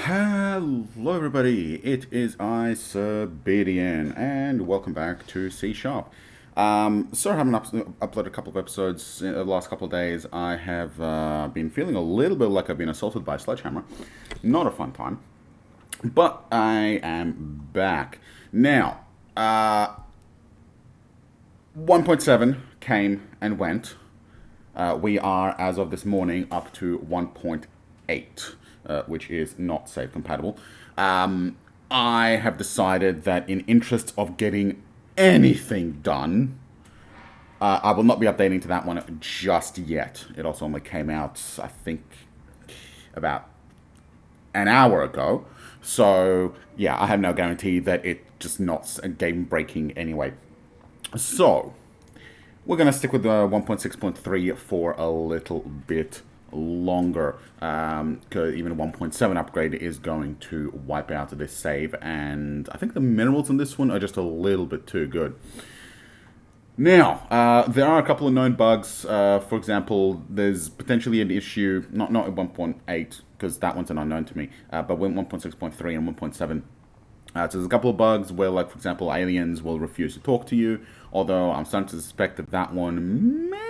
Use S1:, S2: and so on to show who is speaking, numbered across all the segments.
S1: Hello everybody, it is I, Siberian, and welcome back to C Sharp. Sorry I haven't uploaded a couple of episodes in the last couple of days. I have been feeling a little bit like I've been assaulted by a sledgehammer. Not a fun time, but I am back. Now, 1.7 came and went. We are, as of this morning, up to 1.8. Which is not save compatible. I have decided that in interest of getting anything done, I will not be updating to that one just yet. It also only came out, I think, about an hour ago. So, yeah, I have no guarantee that it's just not game breaking anyway. So, we're going to stick with the 1.6.3 for a little bit longer, because even a 1.7 upgrade is going to wipe out this save, and I think the minerals in this one are just a little bit too good. Now, there are a couple of known bugs. For example, there's potentially an issue, not at 1.8, because that one's an unknown to me, but with 1.6.3 and 1.7. So there's a couple of bugs where, like, for example, aliens will refuse to talk to you, although I'm starting to suspect that that one might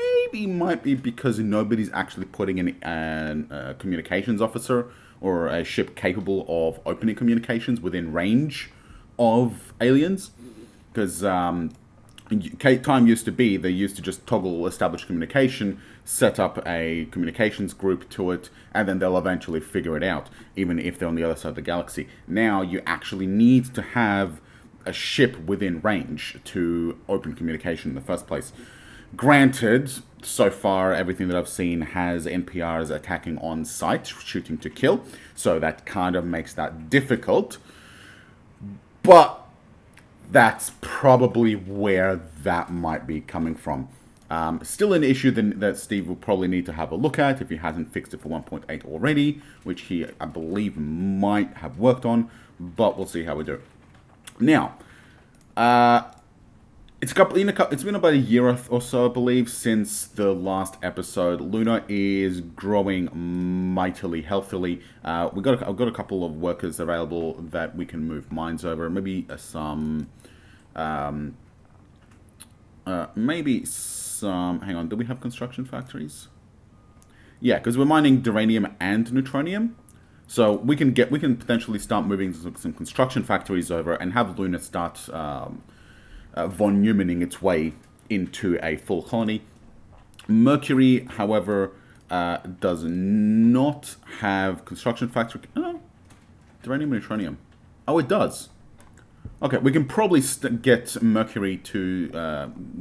S1: be because nobody's actually putting in a communications officer or a ship capable of opening communications within range of aliens. Because time used to be, they used to just toggle established communication, set up a communications group to it, and then they'll eventually figure it out, even if they're on the other side of the galaxy. Now you actually need to have a ship within range to open communication in the first place. Granted, so far everything that I've seen has NPRs attacking on sight, shooting to kill, so that kind of makes that difficult. But that's probably where that might be coming from. Still an issue that Steve will probably need to have a look at if he hasn't fixed it for 1.8 already, which he, I believe, might have worked on, but we'll see how we do. Now, it's been about a year or so, I believe, since the last episode. Luna is growing mightily healthily. I've got a couple of workers available that we can move mines over. Maybe some. Hang on, do we have construction factories? Yeah, because we're mining duranium and neutronium. So we can potentially start moving some construction factories over and have Luna start von Neumanning its way into a full colony. Mercury, however, does not have construction factory. Oh, duranium and neutronium. Oh, it does. Okay, we can probably get Mercury to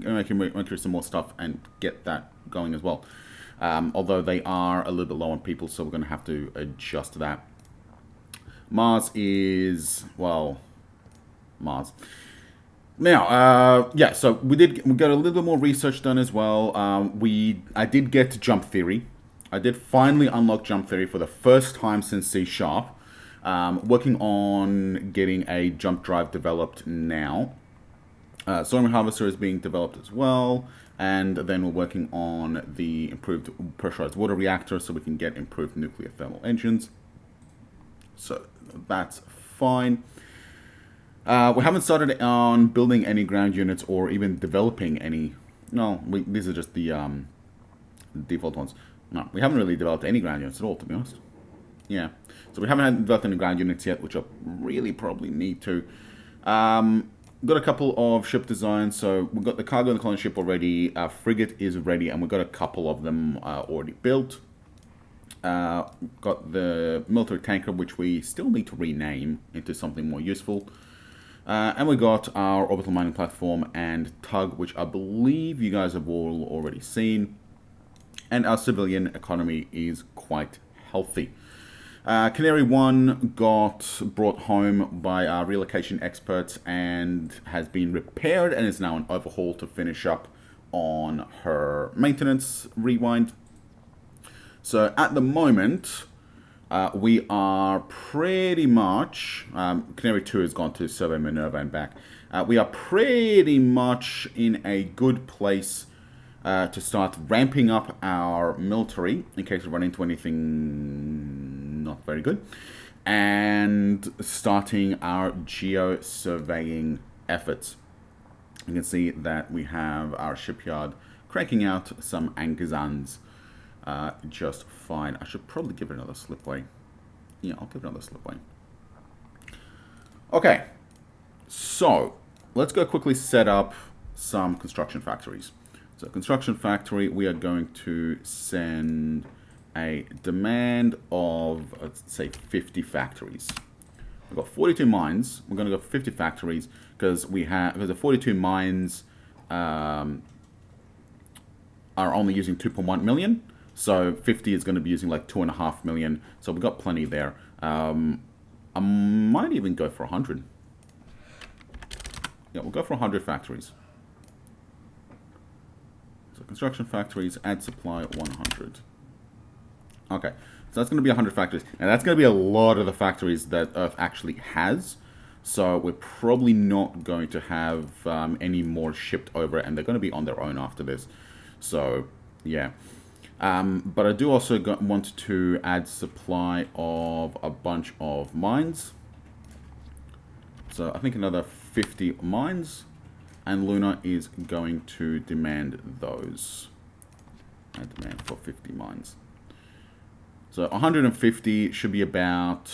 S1: Mercury some more stuff and get that going as well. Although they are a little bit low on people, so we're going to have to adjust that. Mars is, well, Mars. Now, yeah, so we got a little bit more research done as well. I did get jump theory. I did finally unlock jump theory for the first time since C Sharp. Working on getting a jump drive developed now. Solar harvester is being developed as well, and then we're working on the improved pressurized water reactor so we can get improved nuclear thermal engines. So that's fine. We haven't started on building any ground units or even developing any. No, these are just the default ones. No, we haven't really developed any ground units at all, to be honest. Yeah, so we haven't developed any ground units yet, which I really probably need to. Got a couple of ship designs, so we've got the cargo and the colony ship already. Our frigate is ready, and we've got a couple of them already built. Got the military tanker, which we still need to rename into something more useful. And we got our orbital mining platform and tug, which I believe you guys have all already seen. And our civilian economy is quite healthy. Canary 1 got brought home by our relocation experts and has been repaired and is now an overhaul to finish up on her maintenance rewind. So at the moment, we are pretty much, Canary 2 has gone to Survey Minerva and back. We are pretty much in a good place to start ramping up our military in case we run into anything not very good. and starting our geo-surveying efforts. You can see that we have our shipyard cranking out some Angazans just fine. I should probably give it another slipway. Yeah, I'll give it another slipway. Okay, so let's go quickly set up some construction factories. So construction factory, we are going to send a demand of, let's say, 50 factories. We've got 42 mines. We're going to go for 50 factories because the 42 mines are only using 2.1 million. So 50 is going to be using like 2.5 million. So we've got plenty there. I might even go for 100. Yeah, we'll go for 100 factories. So construction factories, add supply 100. Okay, so that's going to be 100 factories. And that's going to be a lot of the factories that Earth actually has. So we're probably not going to have any more shipped over, and they're going to be on their own after this. So, yeah. But I do also want to add supply of a bunch of mines. So I think another 50 mines. And Luna is going to demand those. I demand for 50 mines. So 150 should be about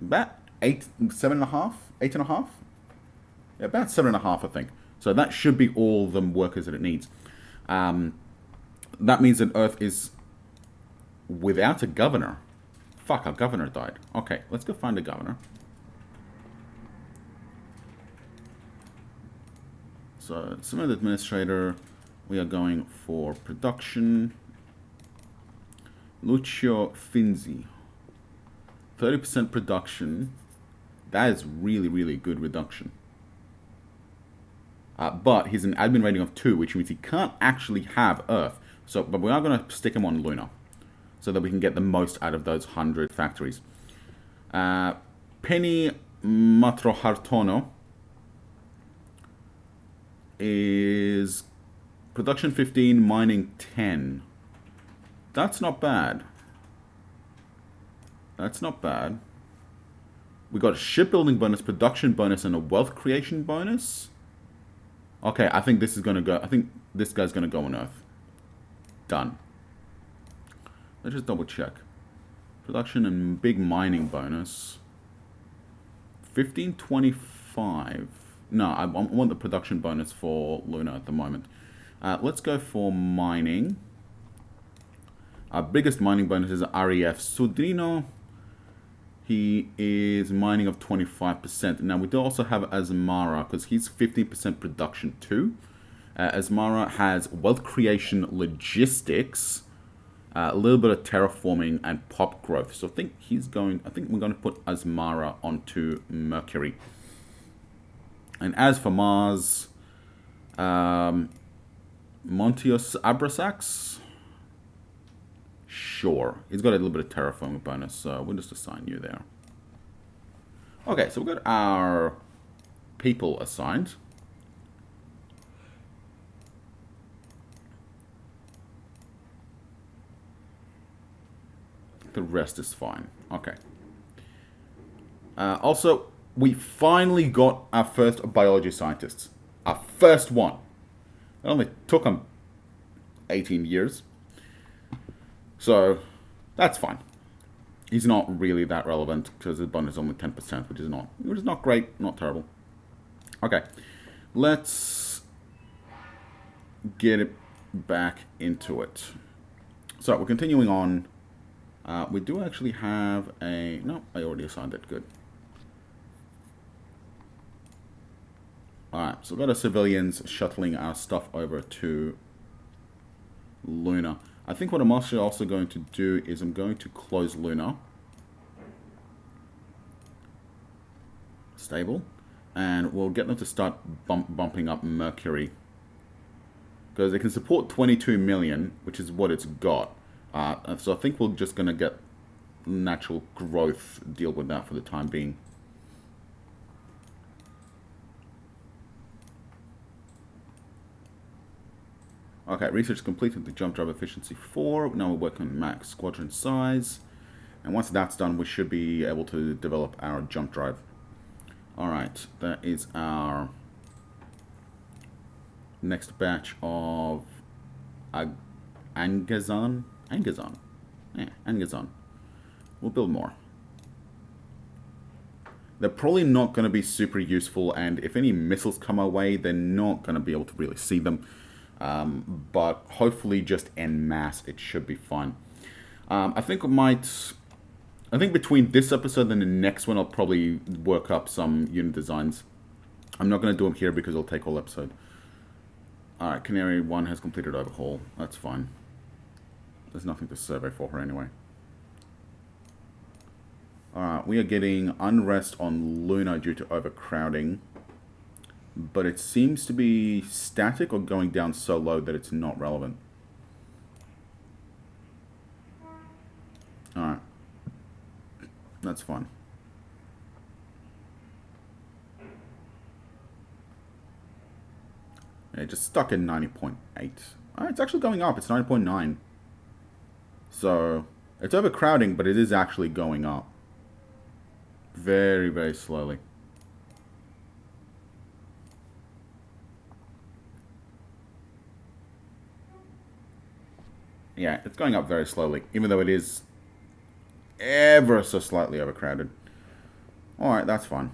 S1: 7.5? 8.5? Yeah, about 7.5, I think. So that should be all the workers that it needs. That means that Earth is without a governor. Fuck, our governor died. Okay, let's go find a governor. So, Summit Administrator, we are going for production. Lucio Finzi. 30% production. That is really, really good reduction. But he's an admin rating of 2, which means he can't actually have Earth. So, but we are going to stick him on Luna, so that we can get the most out of those 100 factories. Penny Matrohartono is production 15, mining 10. That's not bad. That's not bad. We got a shipbuilding bonus, production bonus, and a wealth creation bonus. Okay, I think this is going to go. I think this guy's going to go on Earth. Done. Let's just double check. Production and big mining bonus. 1525. No, I want the production bonus for Luna at the moment. Let's go for mining. Our biggest mining bonus is REF Sudrino. He is mining of 25%. Now, we do also have Asmara, because he's 15% production too. Asmara has wealth creation logistics, a little bit of terraforming, and pop growth. So I think we're going to put Asmara onto Mercury. And as for Mars, Montios Abrasax, sure. He's got a little bit of terraforming bonus, so we'll just assign you there. Okay, so we've got our people assigned. The rest is fine. Okay. Also, we finally got our first biology scientists. Our first one. It only took them 18 years. So, that's fine. He's not really that relevant because his bonus is only 10%, which is not great, not terrible. Okay. Let's get it back into it. So, we're continuing on. We do actually have a... No, I already assigned it. Good. Alright, so we've got our civilians shuttling our stuff over to Luna. I think what I'm also going to do is I'm going to close Luna. Stable. And we'll get them to start bumping up Mercury. Because it can support 22 million, which is what it's got. So I think we're just going to get natural growth, deal with that for the time being. Okay, research completed the jump drive efficiency 4. Now we're working on max squadron size. And once that's done, we should be able to develop our jump drive. Alright, that is our next batch of Angazon. Angazon. Yeah, Angazon. We'll build more. They're probably not going to be super useful, and if any missiles come our way, they're not going to be able to really see them. But hopefully just en masse, it should be fine. I think between this episode and the next one, I'll probably work up some unit designs. I'm not going to do them here because it'll take all episode. Alright, Canary 1 has completed overhaul. That's fine. There's nothing to survey for her anyway. Alright, we are getting unrest on Luna due to overcrowding. But it seems to be static or going down so low that it's not relevant. Alright. That's fine. Yeah, just stuck at 90.8. It's actually going up. It's 9.9. So, it's overcrowding, but it is actually going up. Very, very slowly. Yeah, it's going up very slowly, even though it is ever so slightly overcrowded. Alright, that's fine.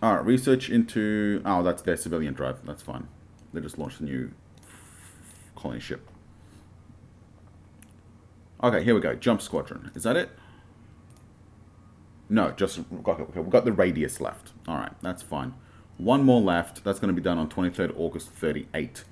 S1: Alright, research into... Oh, that's their civilian drive. That's fine. They just launched a new colony ship. Okay, here we go. Jump Squadron. Is that it? No, just... Okay, we've got the radius left. Alright, that's fine. One more left. That's going to be done on 23rd August 38.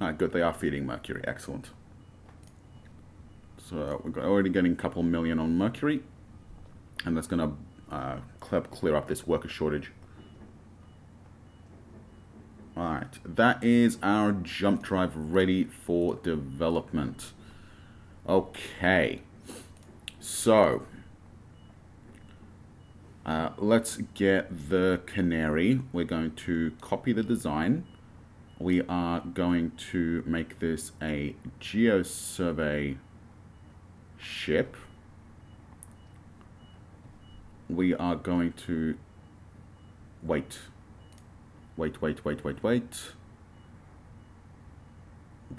S1: Alright, good. They are feeding Mercury. Excellent. So we're already getting a couple million on Mercury. And that's going to clear up this worker shortage. Alright, that is our jump drive ready for development. Okay. So, let's get the Canary. We're going to copy the design. We are going to make this a geosurvey ship. We are going to... Wait. We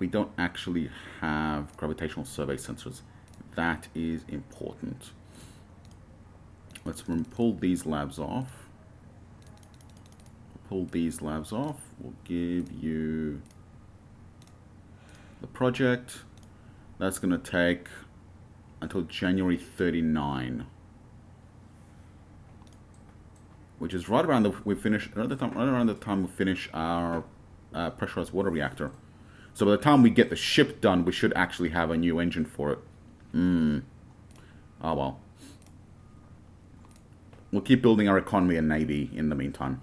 S1: don't actually have gravitational survey sensors. That is important. Let's pull these labs off. Pull these labs off. We'll give you the project. That's going to take until January 39. Which is right around the time we finish our pressurized water reactor. So by the time we get the ship done, we should actually have a new engine for it. Oh well. We'll keep building our economy and navy in the meantime.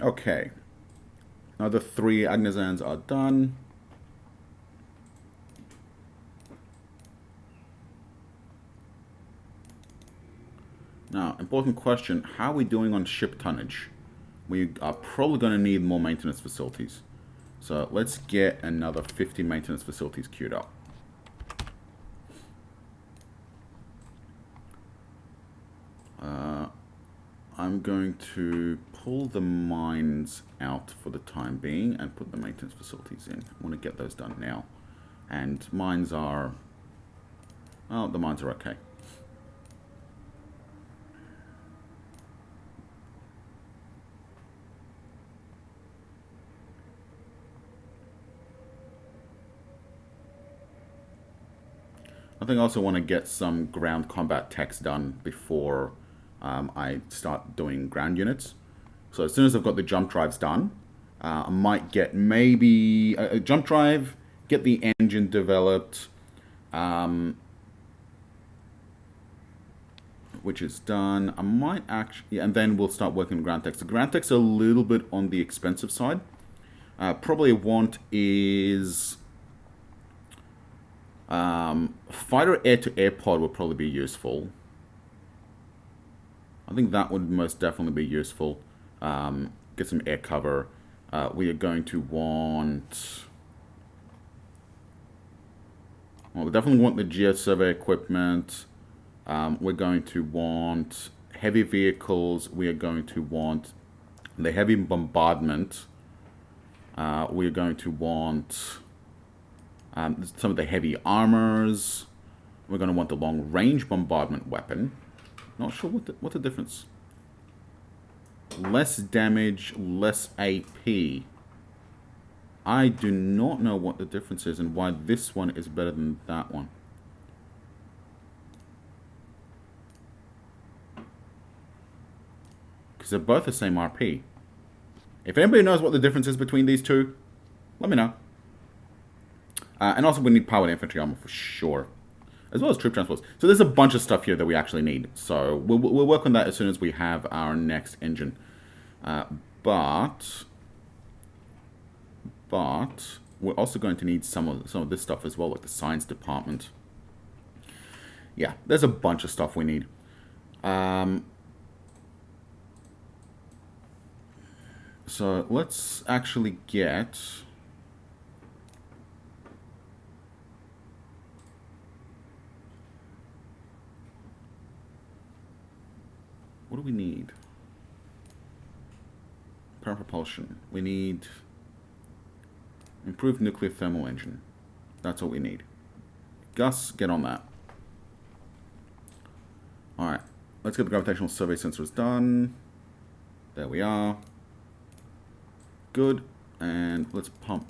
S1: Okay. Now the 3 Agnazans are done. Now, important question. How are we doing on ship tonnage? We are probably going to need more maintenance facilities. So let's get another 50 maintenance facilities queued up. I'm going to pull the mines out for the time being and put the maintenance facilities in. I want to get those done now. And mines are... Oh, the mines are okay. I think I also want to get some ground combat techs done before I start doing ground units. So as soon as I've got the jump drives done, I might get maybe a jump drive, get the engine developed, which is done. I might actually, and then we'll start working on ground techs. The ground techs are a little bit on the expensive side. Probably a want is fighter air-to-air pod would probably be useful. I think that would most definitely be useful. Get some air cover. We are going to want... Well, we definitely want the geosurvey equipment. We're going to want heavy vehicles. We are going to want the heavy bombardment. We are going to want some of the heavy armors. We're going to want the long-range bombardment weapon. Not sure what the difference. Less damage, less AP. I do not know what the difference is and why this one is better than that one. Because they're both the same RP. If anybody knows what the difference is between these two, let me know. And also we need powered infantry armor for sure. As well as troop transports. So there's a bunch of stuff here that we actually need. So we'll work on that as soon as we have our next engine. But we're also going to need some of this stuff as well, like the science department. Yeah, there's a bunch of stuff we need. So let's actually get... What do we need? Power propulsion. We need improved nuclear thermal engine. That's what we need. Gus, get on that. Alright, let's get the gravitational survey sensors done. There we are. Good. And let's pump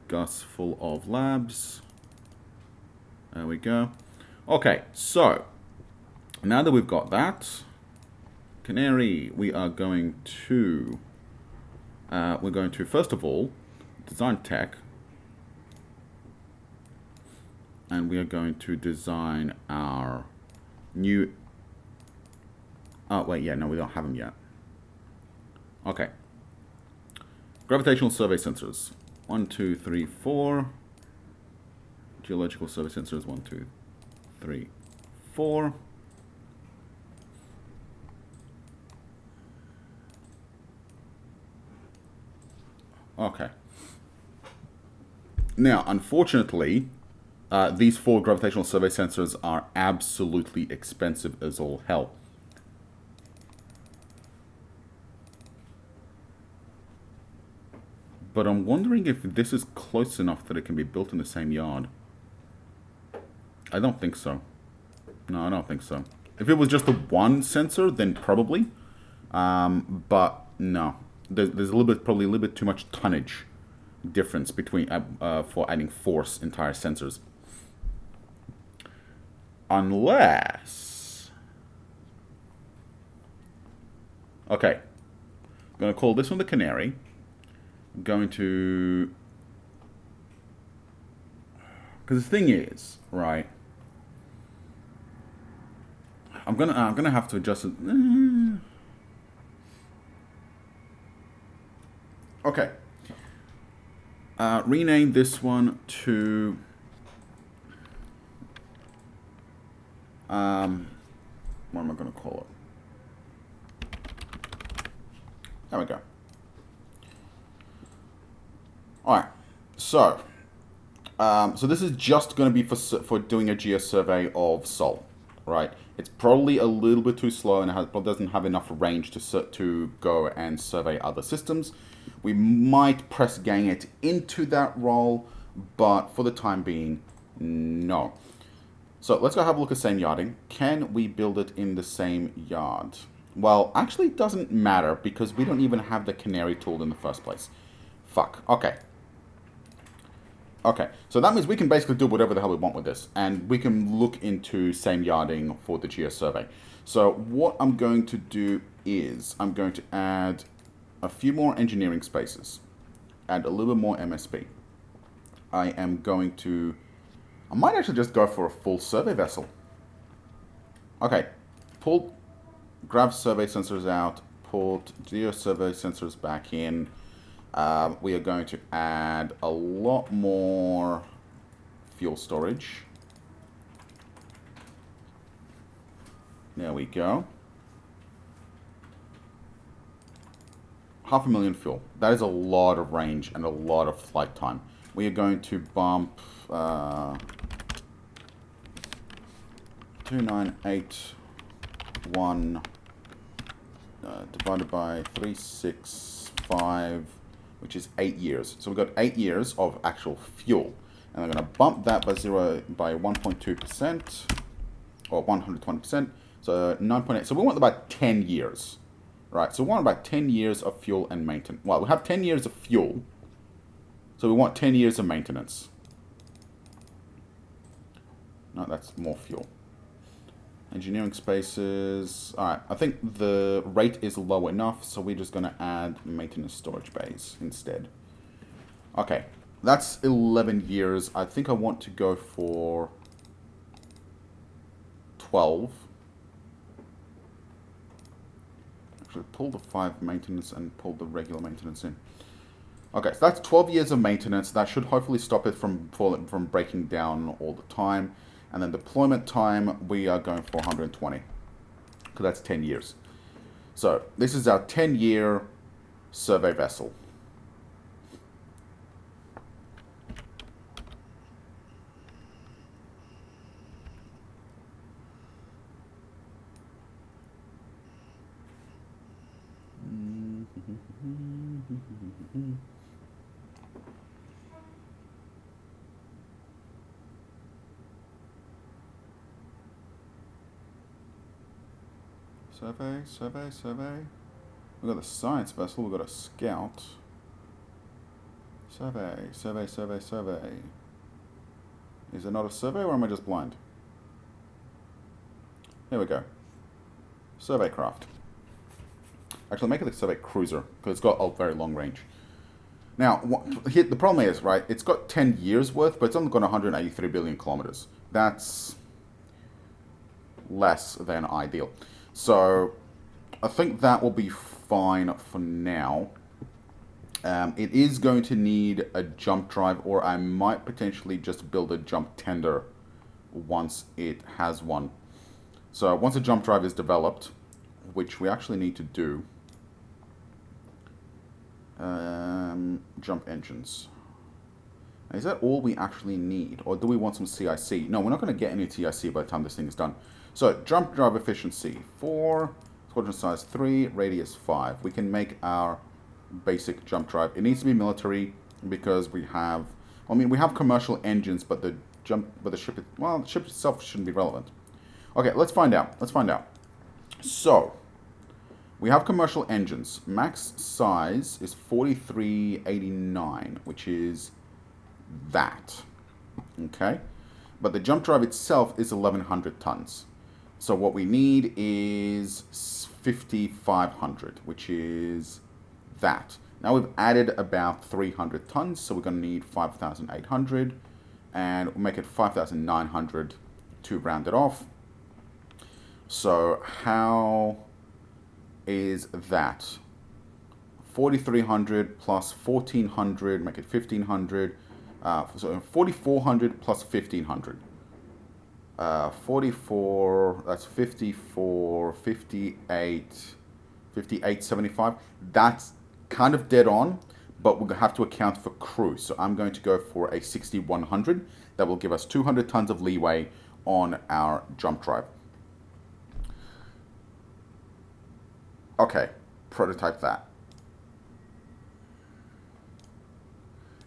S1: Gus full of labs. There we go. Okay, so now that we've got that, Canary, we are going to first of all design tech, and we are going to design our new... Oh wait, yeah, no, we don't have them yet. Okay. Gravitational survey sensors. 1, 2, 3, 4. Geological survey sensors. 1, 2, 3, 4. Okay. Now, unfortunately, these 4 gravitational survey sensors are absolutely expensive as all hell. But I'm wondering if this is close enough that it can be built in the same yard. I don't think so. No, I don't think so. If it was just the one sensor, then probably. But no. There's a little bit, probably a little bit too much tonnage difference between for adding 4 entire sensors. Unless... Okay. I'm going to call this one the Canary. I'm going to... Because the thing is, right... I'm gonna have to adjust it. Okay. Rename this one to... what am I going to call it? There we go. Alright. So this is just going to be for doing a geosurvey of Sol. Right? It's probably a little bit too slow and it doesn't have enough range to go and survey other systems. We might press gang it into that role, but for the time being, no. So let's go have a look at same yarding. Can we build it in the same yard? Well, actually it doesn't matter because we don't even have the Canary tool in the first place. Fuck. Okay. Okay, so that means we can basically do whatever the hell we want with this, and we can look into same yarding for the geosurvey. So what I'm going to do is I'm going to add a few more engineering spaces. add a little bit more MSP. I might actually just go for a full survey vessel. Okay, grab survey sensors out, pull geo survey sensors back in. We are going to add a lot more fuel storage. There we go. 500,000 fuel. That is a lot of range and a lot of flight time. We are going to bump 2981 divided by 365, which is 8 years. So we've got 8 years of actual fuel. And I'm going to bump that by 1.2%, or 120%. So 9.8. So we want about 10 years. Right, so we want about 10 years of fuel and maintenance. Well, we have 10 years of fuel. So we want 10 years of maintenance. No, that's more fuel. Engineering spaces. Alright, I think the rate is low enough, so we're just going to add maintenance storage bays instead. Okay, that's 11 years. I think I want to go for 12. Actually, pull the 5 maintenance and pull the regular maintenance in. Okay, so that's 12 years of maintenance. That should hopefully stop it from breaking down all the time. And then deployment time, we are going for 120. Because that's 10 years. So, this is our 10-year survey vessel. Survey. We've got the science vessel, we've got a scout. Survey. Is it not a survey or am I just blind? Here we go. Survey craft. Actually, make it a survey cruiser, because it's got a very long range. Now, the problem is, right, it's got 10 years worth, but it's only got 183 billion kilometers. That's less than ideal. So, I think that will be fine for now. It is going to need a jump drive, or I might potentially just build a jump tender once it has one. So, once a jump drive is developed, which we actually need to do, jump engines. Is that all we actually need? Or do we want some CIC? No, we're not going to get any TIC by the time this thing is done. So, jump drive efficiency, 4, squadron size 3, radius 5. We can make our basic jump drive. It needs to be military because we have, we have commercial engines, but the ship itself shouldn't be relevant. Okay, let's find out. So, we have commercial engines. Max size is 4389, which is that. Okay? But the jump drive itself is 1100 tons. So what we need is 5500, which is that. Now we've added about 300 tons, so we're going to need 5800, and we'll make it 5900 to round it off. So how is that? 4300 plus 1400, make it 1500. So 4400 plus 1500. 44, that's 54, 58, 5875. That's kind of dead on, but we're going to have to account for crew. So I'm going to go for a 6100. That will give us 200 tons of leeway on our jump drive. Okay, prototype that.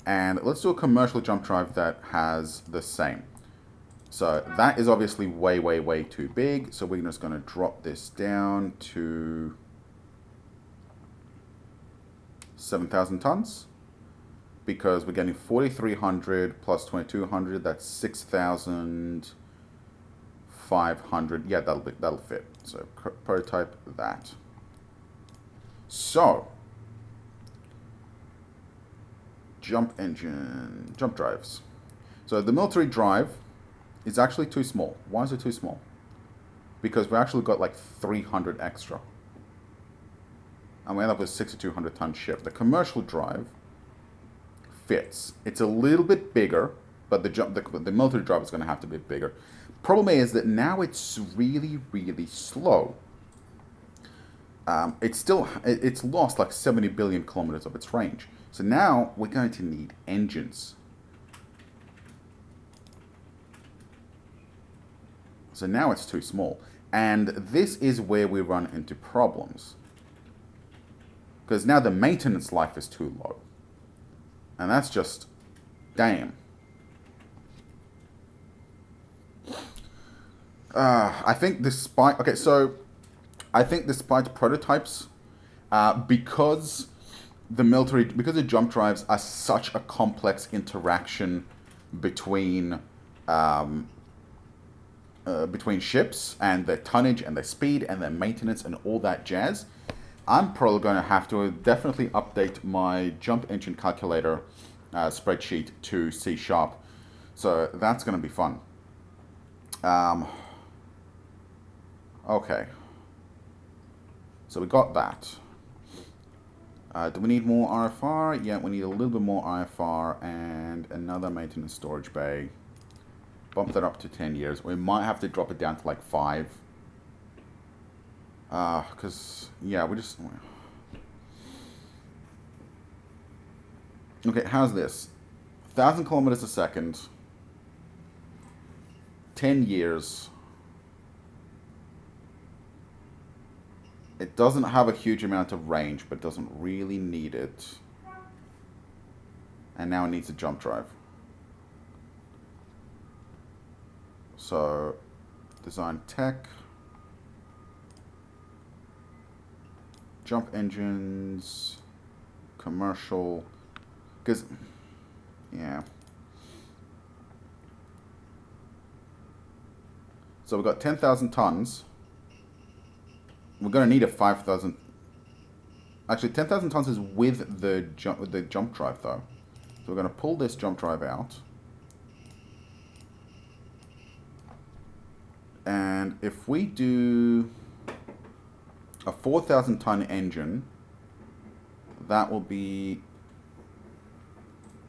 S1: And let's do a commercial jump drive that has the same. So that is obviously way, way, way too big. So we're just going to drop this down to 7,000 tons. Because we're getting 4,300 plus 2,200. That's 6,500. Yeah, that'll fit. So prototype that. So jump drives. So the military drive is actually too small. Why is it too small? Because we actually got like 300 extra. And we end up with 6,200 ton ship. The commercial drive fits. It's a little bit bigger, but the military drive is going to have to be bigger. Problem is that now it's really, really slow. It's lost like 70 billion kilometers of its range. So now we're going to need engines. So now it's too small. And this is where we run into problems. Because now the maintenance life is too low. And that's just, damn. I think despite prototypes, because the jump drives are such a complex interaction between ships and their tonnage and their speed and their maintenance and all that jazz, I'm probably going to have to definitely update my jump engine calculator spreadsheet to C#. So that's going to be fun. Okay. So we got that. Do we need more RFR? Yeah, we need a little bit more RFR and another maintenance storage bay. Bump that up to 10 years. We might have to drop it down to like 5. Because, yeah, we just... Okay, how's this? 1,000 kilometers a second. 10 years. It doesn't have a huge amount of range, but doesn't really need it. And now it needs a jump drive. So, design tech. Jump engines. Commercial. Because, yeah. So we've got 10,000 tons. We're going to need a 5,000. Actually, 10,000 tons is with the jump drive, though. So we're going to pull this jump drive out. And if we do a 4,000 ton engine, that will be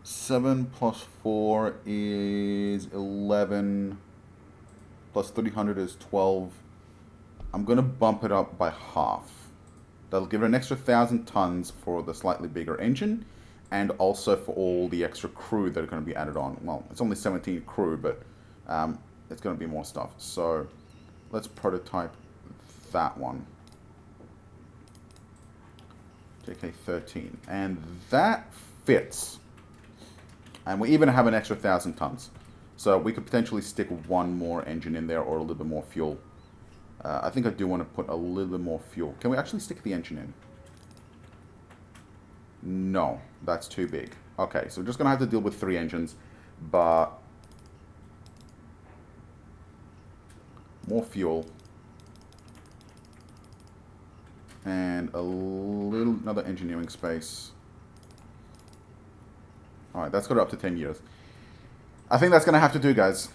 S1: 7 plus 4 is 11. Plus 300 is 12. I'm going to bump it up by half. That'll give it an extra 1,000 tons for the slightly bigger engine, and also for all the extra crew that are going to be added on. Well, it's only 17 crew, but it's going to be more stuff. So let's prototype that one. JK13. And that fits. And we even have an extra 1,000 tons. So we could potentially stick one more engine in there or a little bit more fuel. I think I do want to put a little bit more fuel. Can we actually stick the engine in? No, that's too big. Okay, so we're just going to have to deal with 3 engines, but more fuel. And another engineering space. Alright, that's got it up to 10 years. I think that's going to have to do, guys.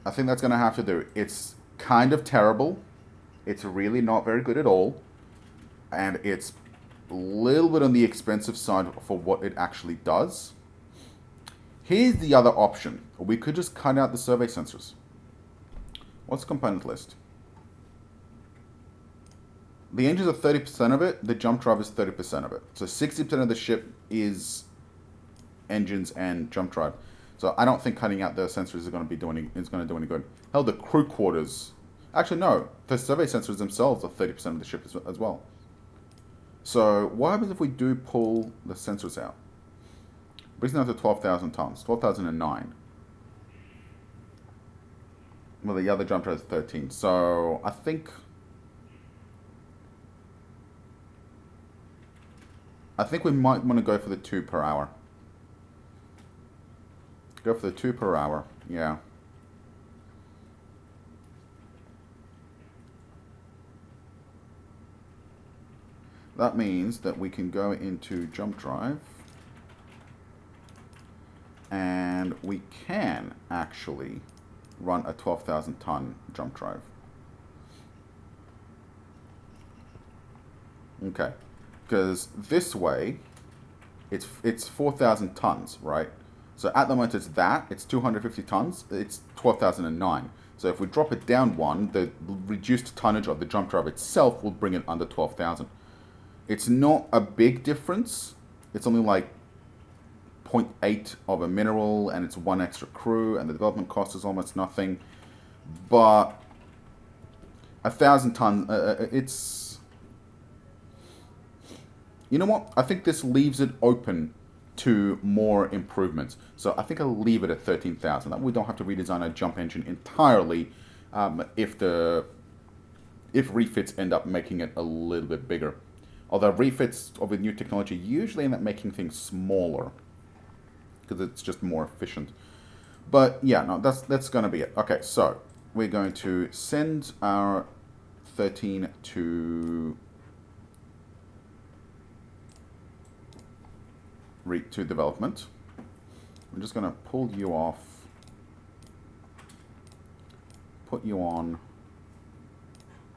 S1: I think that's going to have to do. It's kind of terrible. It's really not very good at all. And it's a little bit on the expensive side for what it actually does. Here's the other option. We could just cut out the survey sensors. What's the component list? The engines are 30% of it. The jump drive is 30% of it. So 60% of the ship is engines and jump drive. So I don't think cutting out the sensors is going to do any good. Hell, the crew quarters. Actually, no. The survey sensors themselves are 30% of the ship as well. So what happens if we do pull the sensors out? Brings it down to 12,000 tons. 12,009. Well, the other jump drive is 13. So I think we might want to go for the 2 per hour. Go for the 2 per hour, yeah. That means that we can go into jump drive. And we can actually run a 12,000 ton jump drive. Okay, because this way, it's 4,000 tons, right? So at the moment it's 250 tons, it's 12,009. So if we drop it down one, the reduced tonnage of the jump drive itself will bring it under 12,000. It's not a big difference. It's only like 0.8 of a mineral, and it's one extra crew, and the development cost is almost nothing. But 1,000 tons, it's... You know what? I think this leaves it open to more improvements. So I think I'll leave it at 13,000. That we don't have to redesign our jump engine entirely if refits end up making it a little bit bigger. Although refits with new technology usually end up making things smaller because it's just more efficient. But yeah, no, that's going to be it. Okay, so we're going to send our 13 to development. I'm just going to pull you off, put you on,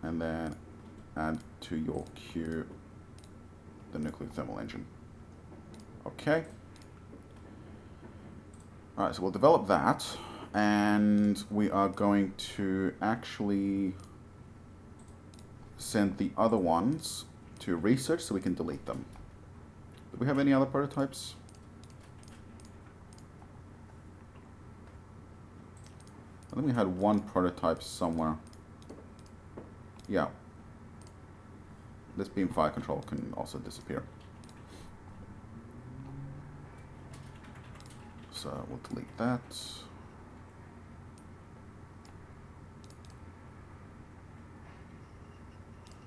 S1: and then add to your queue the nuclear thermal engine. Okay. All right, so we'll develop that, and we are going to actually send the other ones to research so we can delete them. Do we have any other prototypes? I think we had one prototype somewhere. Yeah. This beam fire control can also disappear. So we'll delete that.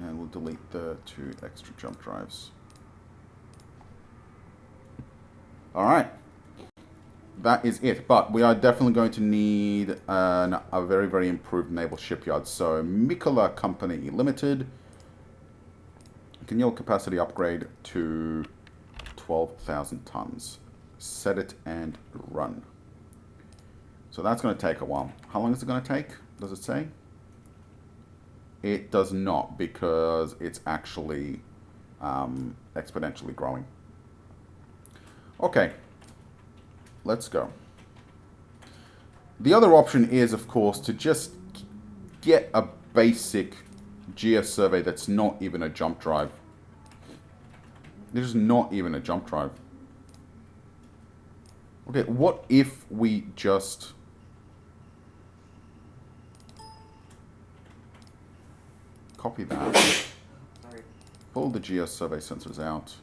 S1: And we'll delete the 2 extra jump drives. All right, that is it. But we are definitely going to need a very, very improved naval shipyard. So Mikola Company Limited, Canal capacity upgrade to 12,000 tons. Set it and run. So that's going to take a while. How long is it going to take? Does it say? It does not, because it's actually exponentially growing. Okay, let's go. The other option is, of course, to just get a basic GS survey that's not even a jump drive. There's not even a jump drive. Okay, what if we just... copy that. Sorry. Pull the GS survey sensors out.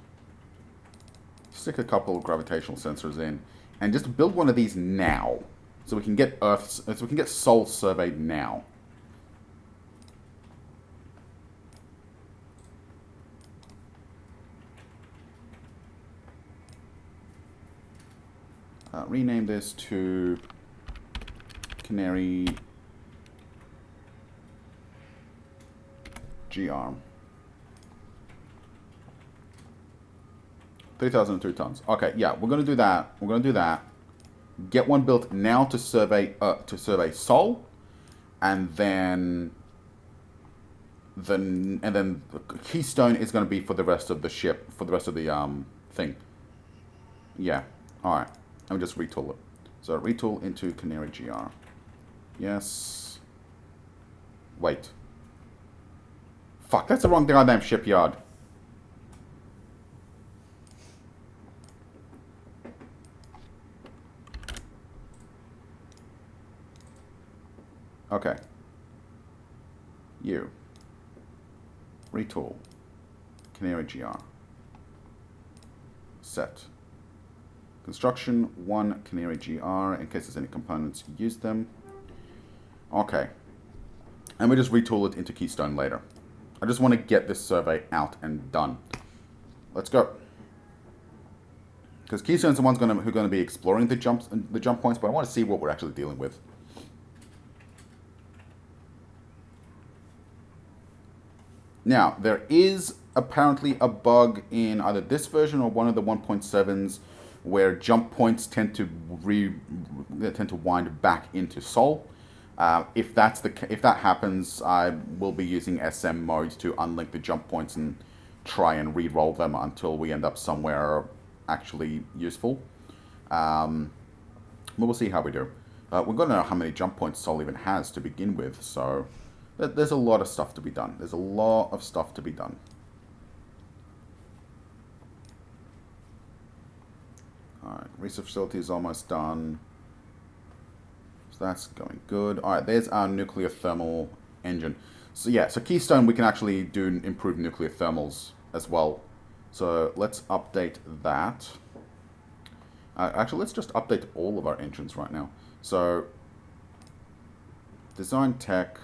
S1: Stick a couple of gravitational sensors in, and just build one of these now, so we can get Sol surveyed now. Rename this to Canary GR. 3,002 tons. Okay, yeah, we're gonna do that. We're gonna do that. Get one built now to survey Sol, and then the Keystone is gonna be for the rest of the ship, for the rest of the thing. Yeah. All right. Let me just retool it. So retool into Canary GR. Yes. Wait. Fuck, that's the wrong goddamn shipyard. Okay. You. Retool. Canary GR. Set. Construction 1 Canary GR. In case there's any components, use them. Okay. And we just retool it into Keystone later. I just want to get this survey out and done. Let's go. Because Keystone's the ones who are going to be exploring the jump points, but I want to see what we're actually dealing with. Now, there is apparently a bug in either this version or one of the 1.7s where jump points tend to wind back into Sol. If that happens, I will be using SM mode to unlink the jump points and try and re-roll them until we end up somewhere actually useful. But we'll see how we do. We're going to know how many jump points Sol even has to begin with, so there's a lot of stuff to be done. There's a lot of stuff to be done. Alright, research facility is almost done. So that's going good. Alright, there's our nuclear thermal engine. So yeah, so Keystone we can actually do improved nuclear thermals as well. So let's update that. Actually, let's just update all of our engines right now. So, design tech,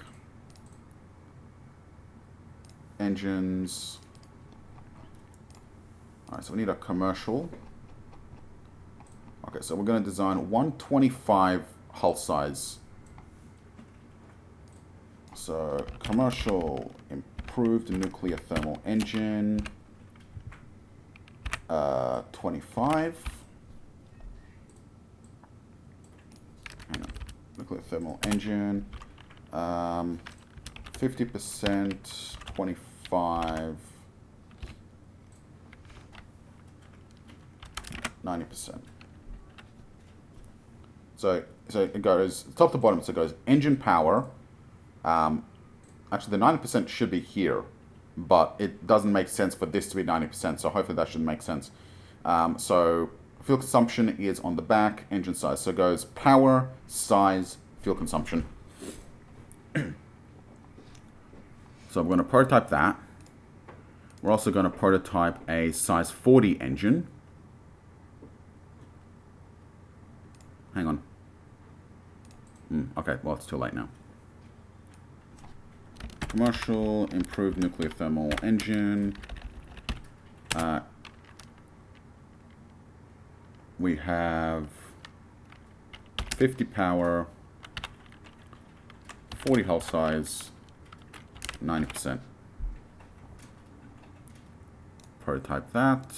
S1: engines. Alright, so we need a commercial. Okay, so we're going to design 125 hull size. So, commercial, improved nuclear thermal engine, 25. Nuclear thermal engine, 50%, 25, 90%. So it goes top to bottom. So it goes engine power. Actually, the 90% should be here, but it doesn't make sense for this to be 90%. So hopefully that should make sense. So fuel consumption is on the back, engine size. So it goes power, size, fuel consumption. So we're going to prototype that. We're also going to prototype a size 40 engine. Hang on. Okay, well, it's too late now. Commercial, improved nuclear thermal engine. We have 50 power, 40 hull size, 90%. Prototype that.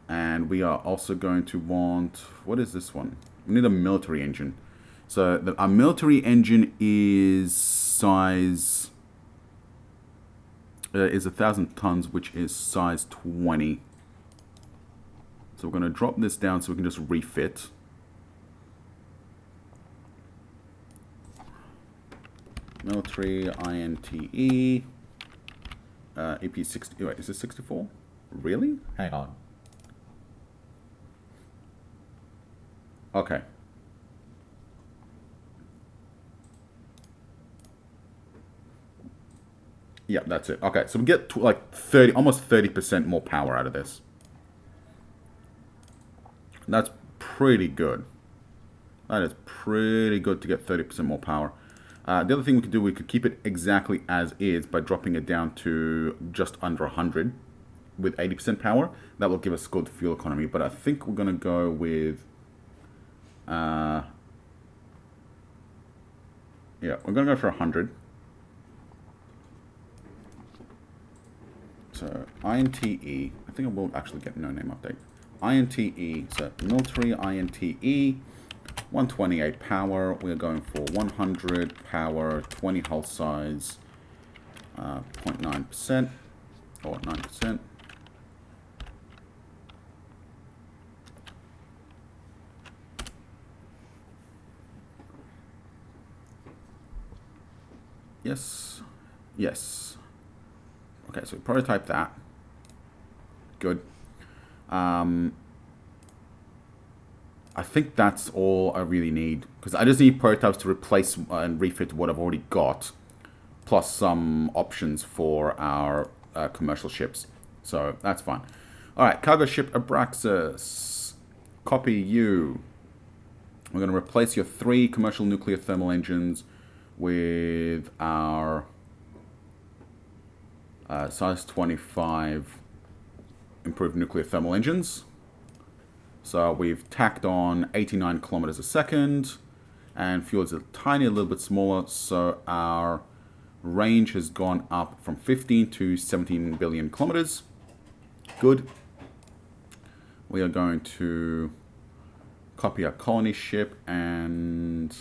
S1: And we are also going to want, what is this one? We need a military engine. So our military engine is size, is 1,000 tons, which is size 20. So we're going to drop this down so we can just refit. Military, INTE, EP60, wait, is this 64? Really? Hang on. Okay. Yeah, that's it. Okay, so we get like almost 30% more power out of this. That's pretty good. That is pretty good to get 30% more power. The other thing we could do, we could keep it exactly as is by dropping it down to just under 100 with 80% power. That will give us good fuel economy, but I think we're going to go with... yeah, we're going to go for 100. So, INTE, I think I will actually get no name update. INTE, so military INTE, 128 power, we're going for 100 power, 20 hull size, 0.9%, or 9%. Yes, yes. Okay, so we prototype that. Good. I think that's all I really need, because I just need prototypes to replace and refit what I've already got, plus some options for our commercial ships. So that's fine. All right, cargo ship Abraxas. Copy you. We're going to replace your 3 commercial nuclear thermal engines with our size 25 improved nuclear thermal engines. So we've tacked on 89 kilometers a second, and fuel is a tiny little bit smaller, so our range has gone up from 15 to 17 billion kilometers. Good. we are going to copy our colony ship and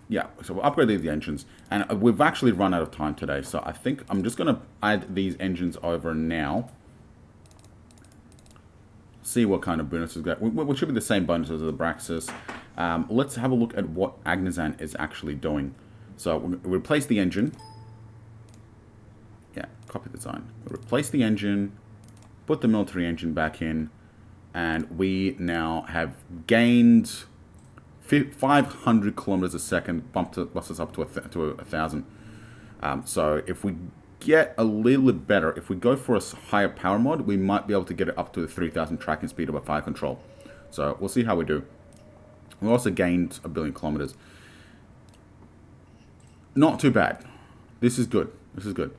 S1: yeah, so we'll upgrade the engines. And we've actually run out of time today, so I think I'm just going to add these engines over now. See what kind of bonuses we get. Which should be the same bonuses as the Braxis. Let's have a look at what Agnazan is actually doing. So we replace the engine. Yeah, copy design. We replace the engine, put the military engine back in, and we now have gained 500 kilometers a second, bumped us up to 1,000. So if we get a little bit better, if we go for a higher power mod, we might be able to get it up to the 3,000 tracking speed of a fire control. So we'll see how we do. We also gained 1 billion kilometers. Not too bad. This is good. This is good.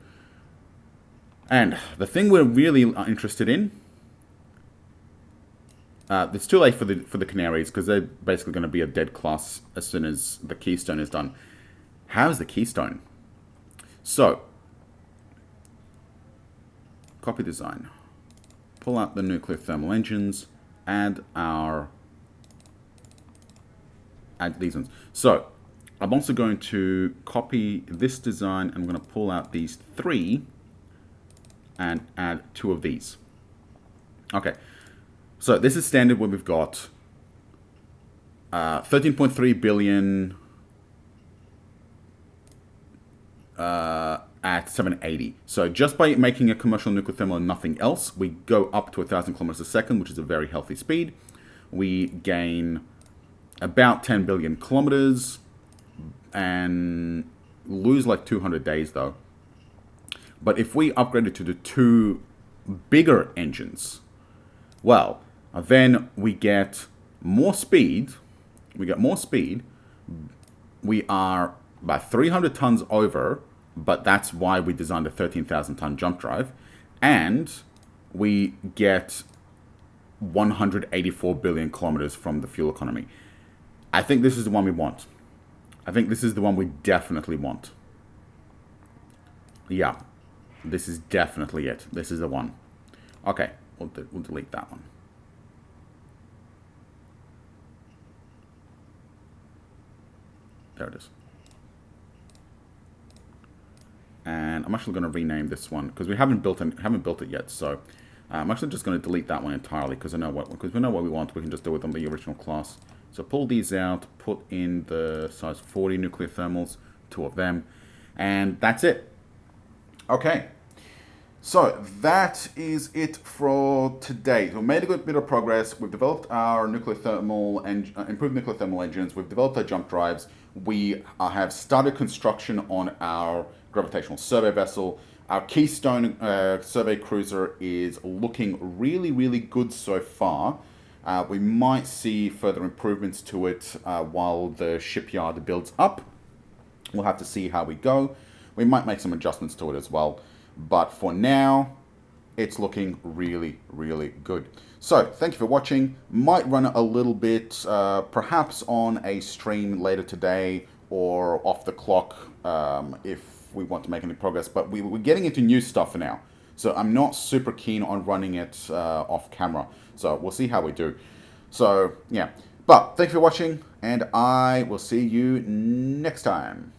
S1: And the thing we're really interested in, it's too late for the Canaries because they're basically going to be a dead class as soon as the Keystone is done. How's the Keystone? So, copy design. Pull out the nuclear thermal engines. Add these ones. So, I'm also going to copy this design. I'm going to pull out these 3 and add 2 of these. Okay. So this is standard where we've got 13.3 billion at 780. So just by making a commercial nuclear thermal and nothing else, we go up to 1,000 kilometers a second, which is a very healthy speed. We gain about 10 billion kilometers and lose like 200 days though. But if we upgrade it to the 2 bigger engines, well, then we get more speed. We are about 300 tons over, but that's why we designed a 13,000 ton jump drive. And we get 184 billion kilometers from the fuel economy. I think this is the one we want. I think this is the one we definitely want. Yeah, this is definitely it. This is the one. Okay, we'll delete that one. There it is. And I'm actually going to rename this one because we haven't built it yet. So I'm actually just going to delete that one entirely because we know what we want. We can just do it on the original class. So pull these out, put in the size 40 nuclear thermals, 2 of them, and that's it. Okay. So that is it for today. We made a good bit of progress. We've developed our nuclear thermal and improved nuclear thermal engines. We've developed our jump drives. We have started construction on our gravitational survey vessel. Our Keystone survey cruiser is looking really, really good so far. We might see further improvements to it while the shipyard builds up. We'll have to see how we go. We might make some adjustments to it as well. But for now, it's looking really, really good. So, thank you for watching. Might run a little bit, perhaps on a stream later today or off the clock if we want to make any progress. But we're getting into new stuff for now. So, I'm not super keen on running it off camera. So, we'll see how we do. So, yeah. But, thank you for watching, and I will see you next time.